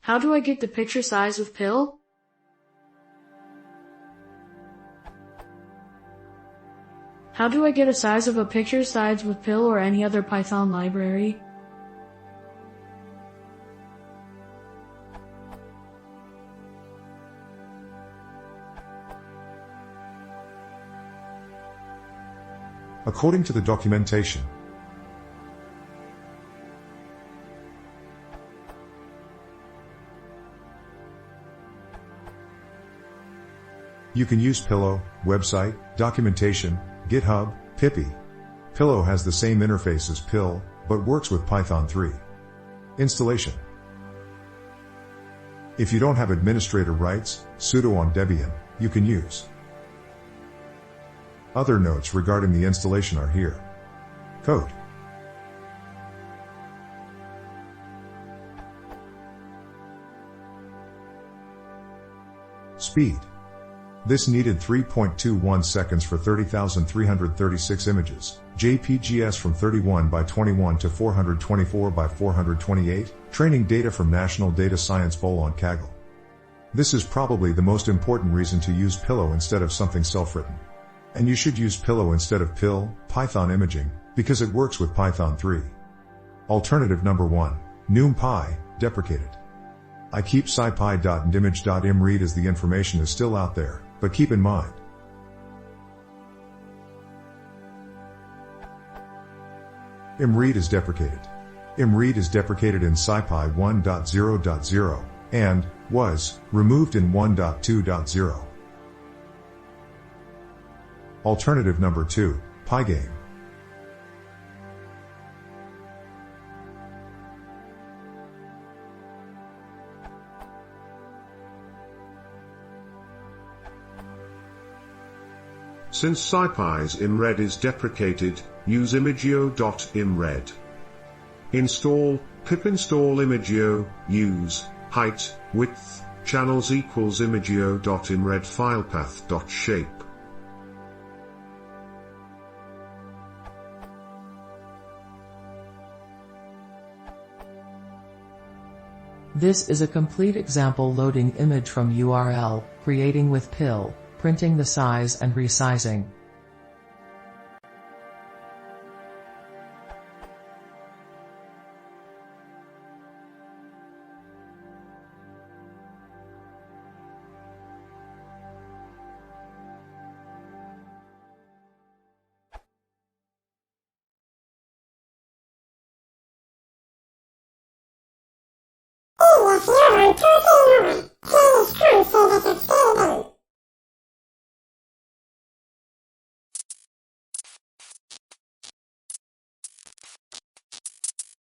How do I get the picture size with PIL? How do I get a size of a picture size with PIL or any other Python library? According to the documentation, you can use Pillow, website, documentation, GitHub, PIL. Pillow has the same interface as PIL, but works with Python 3. Installation. If you don't have administrator rights, sudo on Debian, you can use. Other notes regarding the installation are here. Code. Speed. This needed 3.21 seconds for 30,336 images, JPGs from 31 by 21 to 424 by 428, training data from National Data Science Bowl on Kaggle. This is probably the most important reason to use Pillow instead of something self-written. And you should use Pillow instead of PIL, Python imaging, because it works with Python 3. Alternative number 1, NumPy, deprecated. I keep scipy.image.imread as the information is still out there, but keep in mind. Imread is deprecated. Imread is deprecated in scipy 1.0.0 and was removed in 1.2.0. Alternative number 2, Pygame. Since scipy's imread is deprecated, use imagio.imread. Install, pip install imagio, use, height, width, channels equals imagio.imread filepath.shape. This is a complete example loading image from URL, creating with PIL, printing the size and resizing. Oh, here I come.